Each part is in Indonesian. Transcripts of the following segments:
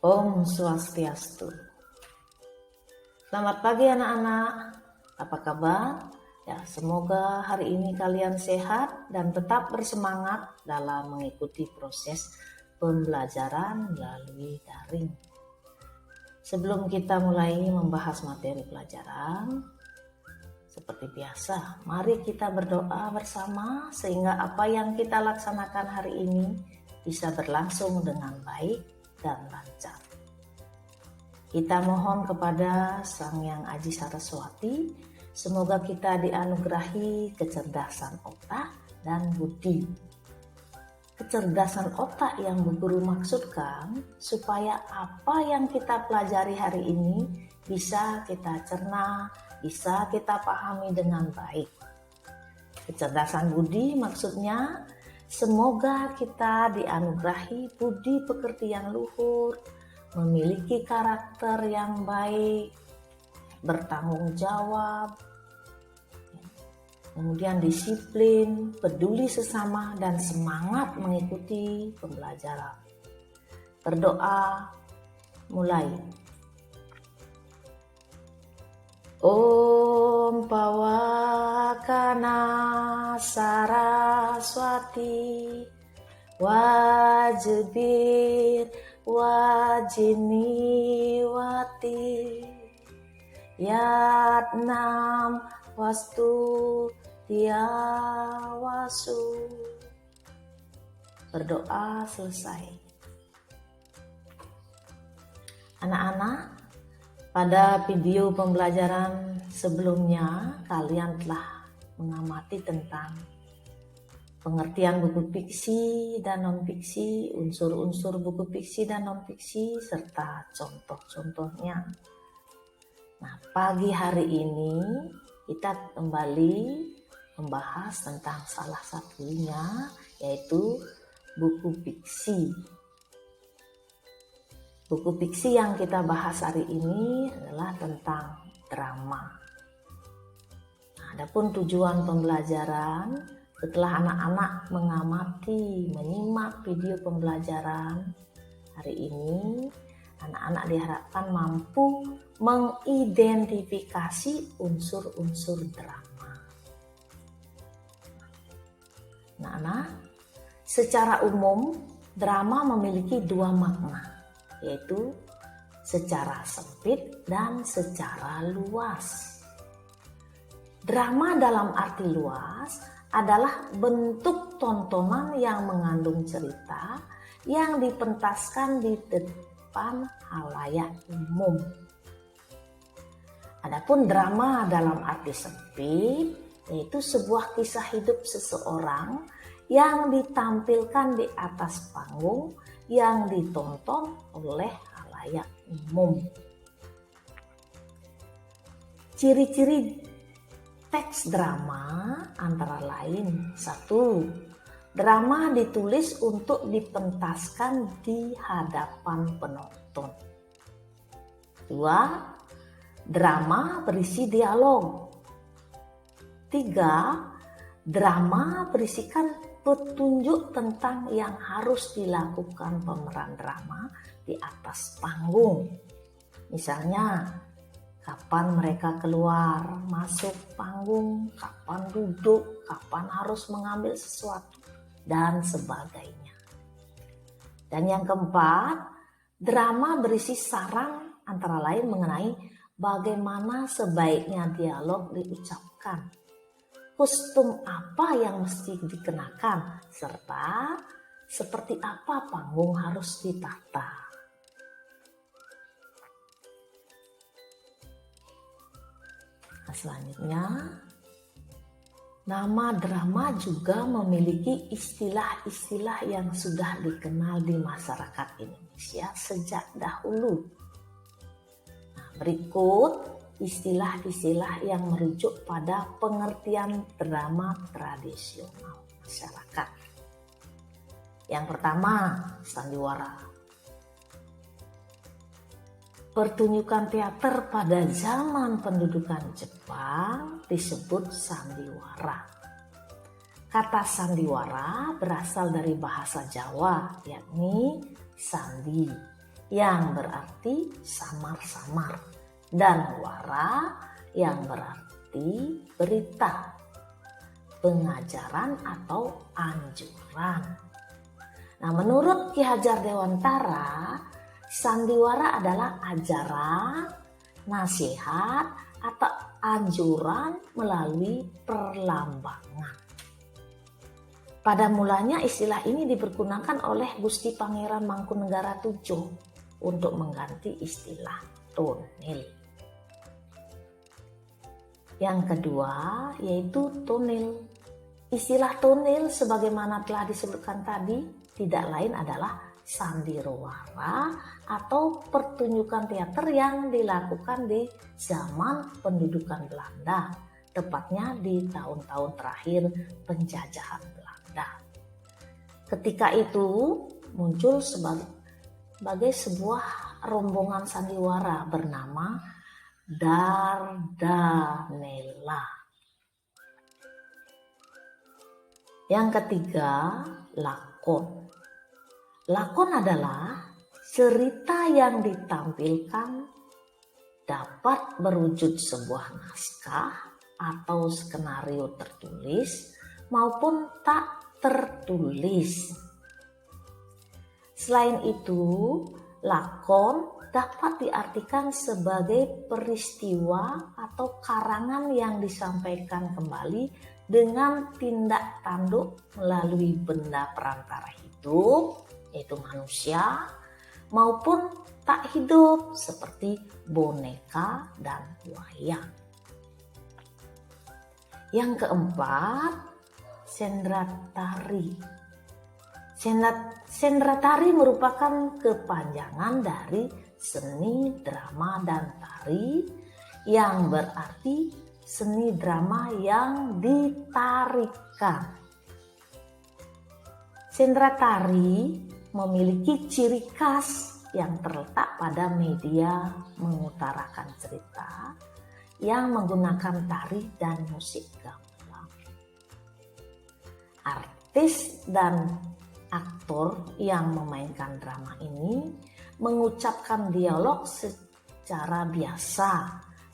Om Swastiastu. Selamat pagi anak-anak, apa kabar? Ya, semoga hari ini kalian sehat dan tetap bersemangat dalam mengikuti proses pembelajaran melalui daring. Sebelum kita mulai membahas materi pelajaran, seperti biasa, mari kita berdoa bersama sehingga apa yang kita laksanakan hari ini bisa berlangsung dengan baik dan lancar. Kita mohon kepada Sang Yang Aji Saraswati, semoga kita dianugerahi kecerdasan otak dan budi. Kecerdasan otak yang Bu Guru maksudkan supaya apa yang kita pelajari hari ini bisa kita cerna, bisa kita pahami dengan baik. Kecerdasan budi maksudnya semoga kita dianugerahi budi pekerti yang luhur, memiliki karakter yang baik, bertanggung jawab, kemudian disiplin, peduli sesama, dan semangat mengikuti pembelajaran. Berdoa, mulai. Om Pawakana Saraswati Wajibir Wajiniwati Yatnam Wastu Tiawasu. Berdoa selesai. Anak-anak, pada video pembelajaran sebelumnya kalian telah mengamati tentang pengertian buku fiksi dan non-fiksi, unsur-unsur buku fiksi dan non-fiksi, serta contoh-contohnya. Nah, pagi hari ini kita kembali membahas tentang salah satunya, yaitu buku fiksi. Buku fiksi yang kita bahas hari ini adalah tentang drama. Nah, adapun tujuan pembelajaran, setelah anak-anak mengamati, menyimak video pembelajaran hari ini, anak-anak diharapkan mampu mengidentifikasi unsur-unsur drama. Anak-anak, secara umum drama memiliki dua makna, yaitu secara sempit dan secara luas. Drama dalam arti luas adalah bentuk tontonan yang mengandung cerita yang dipentaskan di depan halayak umum. Adapun drama dalam arti sempit yaitu sebuah kisah hidup seseorang yang ditampilkan di atas panggung yang ditonton oleh halayak umum. Ciri-ciri teks drama antara lain: 1. Drama ditulis untuk dipentaskan di hadapan penonton. 2. Drama berisi dialog. 3. Drama berisikan petunjuk tentang yang harus dilakukan pemeran drama di atas panggung. Misalnya, kapan mereka keluar, masuk panggung, kapan duduk, kapan harus mengambil sesuatu, dan sebagainya. Dan yang keempat, drama berisi saran antara lain mengenai bagaimana sebaiknya dialog diucapkan, kostum apa yang mesti dikenakan, serta seperti apa panggung harus ditata. Nah, selanjutnya, nama drama juga memiliki istilah-istilah yang sudah dikenal di masyarakat Indonesia sejak dahulu. Nah, berikut istilah-istilah yang merujuk pada pengertian drama tradisional masyarakat. Yang pertama, sandiwara. Pertunjukan teater pada zaman pendudukan Jepang disebut sandiwara. Kata sandiwara berasal dari bahasa Jawa, yakni sandi, yang berarti samar-samar, dan wara yang berarti berita, pengajaran atau anjuran. Nah, menurut Ki Hajar Dewantara, sandiwara adalah ajaran, nasihat, atau anjuran melalui perlambangan. Pada mulanya istilah ini dipergunakan oleh Gusti Pangeran Mangkunegara VII untuk mengganti istilah tonil. Yang kedua yaitu tonil. Istilah tonil sebagaimana telah disebutkan tadi tidak lain adalah sandiwara atau pertunjukan teater yang dilakukan di zaman pendudukan Belanda, tepatnya di tahun-tahun terakhir penjajahan Belanda. Ketika itu muncul sebagai sebuah rombongan sandiwara bernama Dardanella. Yang ketiga, lakon. Lakon adalah cerita yang ditampilkan dapat berwujud sebuah naskah atau skenario tertulis maupun tak tertulis. Selain itu, lakon dapat diartikan sebagai peristiwa atau karangan yang disampaikan kembali dengan tindak tanduk melalui benda perantara hidup, yaitu manusia, maupun tak hidup seperti boneka dan wayang. Yang keempat, sendratari. Sendratari merupakan kepanjangan dari seni, drama, dan tari yang berarti seni drama yang ditarikan. Sendratari memiliki ciri khas yang terletak pada media mengutarakan cerita yang menggunakan tari dan musik gamelan. Artis dan aktor yang memainkan drama ini mengucapkan dialog secara biasa.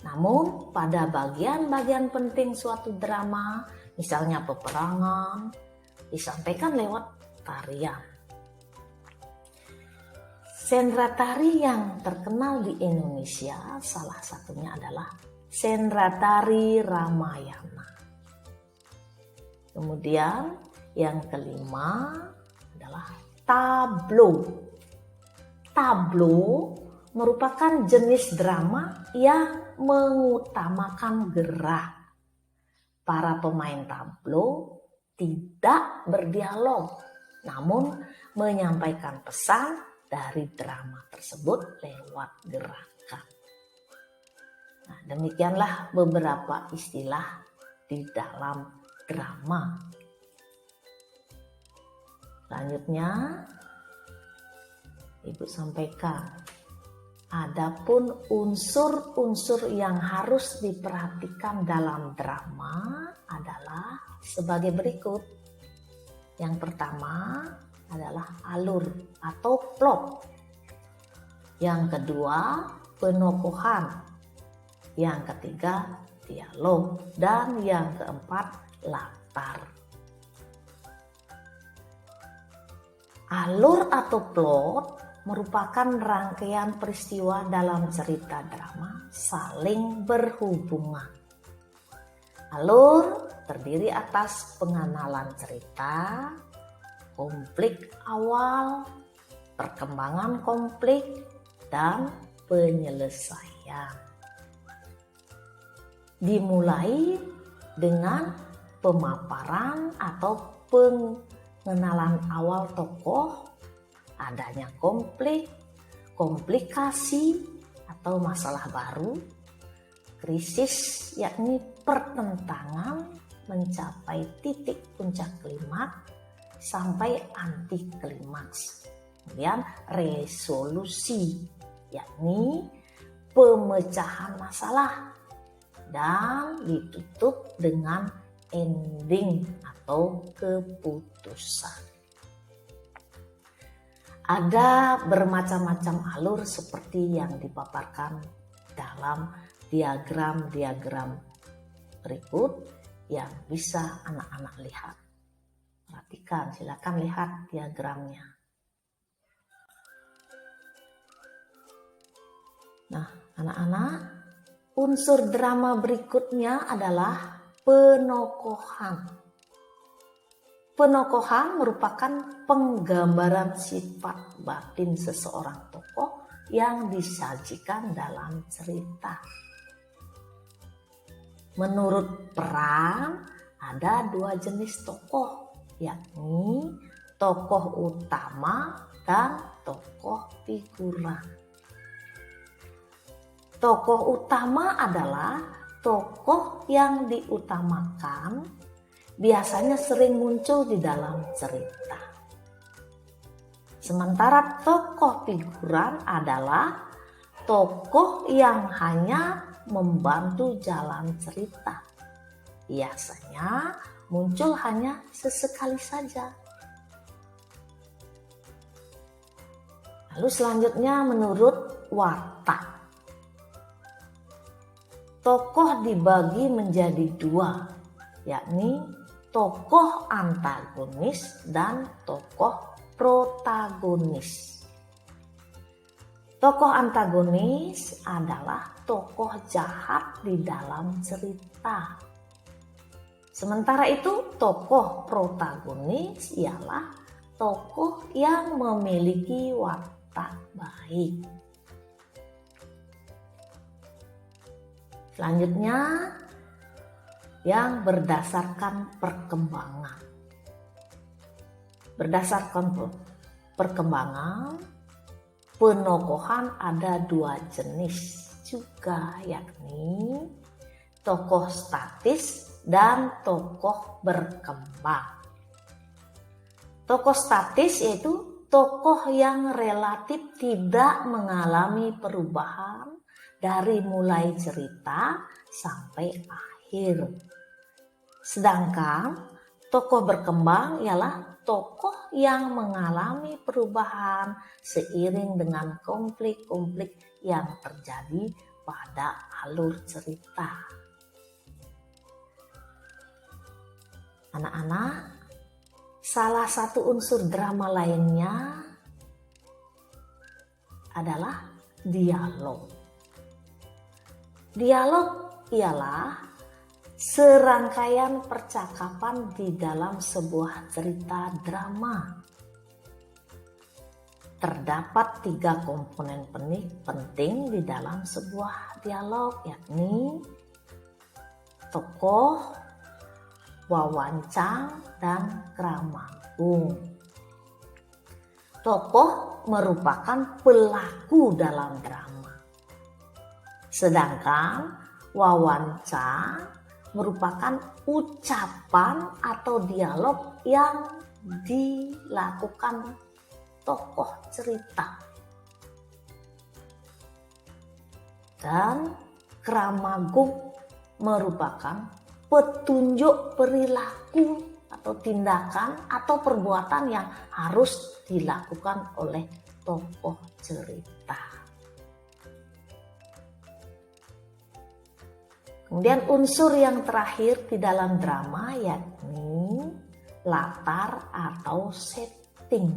Namun pada bagian-bagian penting suatu drama, misalnya peperangan, disampaikan lewat tarian. Sendratari yang terkenal di Indonesia salah satunya adalah Sendratari Ramayana. Kemudian yang kelima adalah tablo. Tablo merupakan jenis drama yang mengutamakan gerak. Para pemain tablo tidak berdialog, namun menyampaikan pesan dari drama tersebut lewat gerakan. Nah, demikianlah beberapa istilah di dalam drama. Selanjutnya, Ibu sampaikan, adapun unsur-unsur yang harus diperhatikan dalam drama adalah sebagai berikut. Yang pertama adalah alur atau plot. Yang kedua, penokohan. Yang ketiga, dialog. Dan yang keempat, latar. Alur atau plot merupakan rangkaian peristiwa dalam cerita drama saling berhubungan. Alur terdiri atas pengenalan cerita, konflik awal, perkembangan konflik, dan penyelesaian. Dimulai dengan pemaparan atau pengenalan awal tokoh, adanya konflik, komplikasi atau masalah baru, krisis yakni pertentangan mencapai titik puncak klimaks sampai anti klimaks. Kemudian resolusi yakni pemecahan masalah dan ditutup dengan ending atau keputusan. Ada bermacam-macam alur seperti yang dipaparkan dalam diagram-diagram berikut yang bisa anak-anak lihat. Perhatikan, silakan lihat diagramnya. Nah, anak-anak, unsur drama berikutnya adalah penokohan. Penokohan merupakan penggambaran sifat batin seseorang tokoh yang disajikan dalam cerita. Menurut peran, ada 2 jenis tokoh, yakni tokoh utama dan tokoh figuran. Tokoh utama adalah tokoh yang diutamakan, biasanya sering muncul di dalam cerita. Sementara tokoh figuran adalah tokoh yang hanya membantu jalan cerita. Biasanya muncul hanya sesekali saja. Lalu selanjutnya menurut watak. Tokoh dibagi menjadi 2, yakni tokoh antagonis dan tokoh protagonis. Tokoh antagonis adalah tokoh jahat di dalam cerita. Sementara itu tokoh protagonis ialah tokoh yang memiliki watak baik. Selanjutnya yang berdasarkan perkembangan. Berdasarkan perkembangan, penokohan ada 2 jenis juga, yakni tokoh statis dan tokoh berkembang. Tokoh statis yaitu tokoh yang relatif tidak mengalami perubahan dari mulai cerita sampai akhir. Sedangkan tokoh berkembang ialah tokoh yang mengalami perubahan seiring dengan konflik-konflik yang terjadi pada alur cerita. Anak-anak, salah satu unsur drama lainnya adalah dialog. Dialog ialah serangkaian percakapan di dalam sebuah cerita drama. Terdapat 3 komponen penting di dalam sebuah dialog, yakni tokoh, wawancang, dan kramagung. Tokoh merupakan pelaku dalam drama. Sedangkan wawancang merupakan ucapan atau dialog yang dilakukan tokoh cerita. Dan kramagung merupakan petunjuk perilaku atau tindakan atau perbuatan yang harus dilakukan oleh tokoh cerita. Kemudian unsur yang terakhir di dalam drama yakni latar atau setting.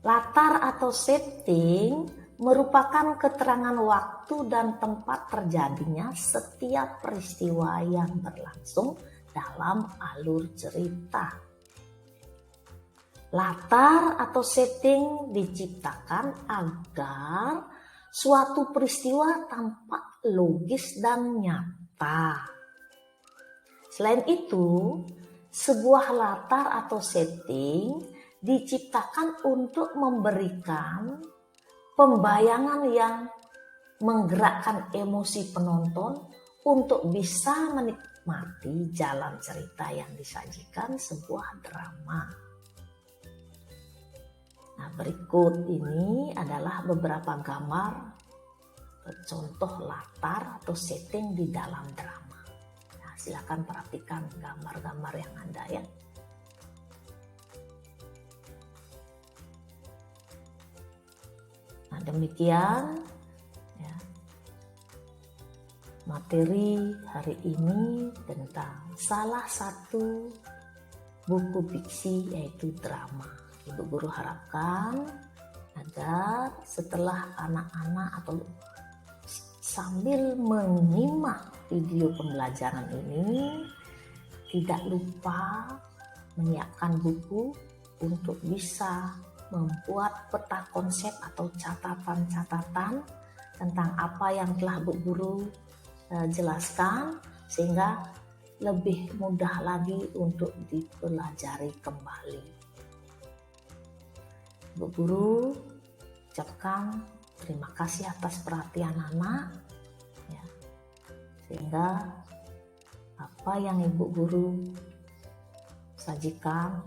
Latar atau setting merupakan keterangan waktu dan tempat terjadinya setiap peristiwa yang berlangsung dalam alur cerita. Latar atau setting diciptakan agar suatu peristiwa tampak logis dan nyata. Selain itu, sebuah latar atau setting diciptakan untuk memberikan pembayangan yang menggerakkan emosi penonton untuk bisa menikmati jalan cerita yang disajikan sebuah drama. Nah, berikut ini adalah beberapa gambar contoh latar atau setting di dalam drama. Nah, silakan perhatikan gambar-gambar yang ada ya. demikian ya, materi hari ini tentang salah satu buku fiksi yaitu drama. Ibu guru harapkan agar setelah anak-anak atau sambil menyimak video pembelajaran ini tidak lupa menyiapkan buku untuk bisa membuat peta konsep atau catatan-catatan tentang apa yang telah Bu Guru jelaskan, sehingga lebih mudah lagi untuk dipelajari kembali. Bu Guru ucapkan terima kasih atas perhatian anak ya, sehingga apa yang Ibu Guru sajikan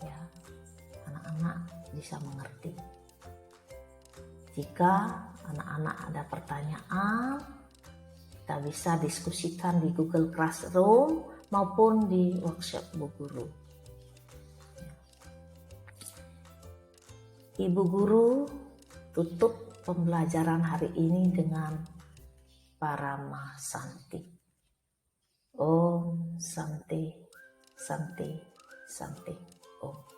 ya, anak-anak bisa mengerti. Jika anak-anak ada pertanyaan, kita bisa diskusikan di Google Classroom maupun di workshop Bu Guru. Ibu Guru tutup pembelajaran hari ini dengan Parama Santi. Om Santi, Santi, Santi, Om.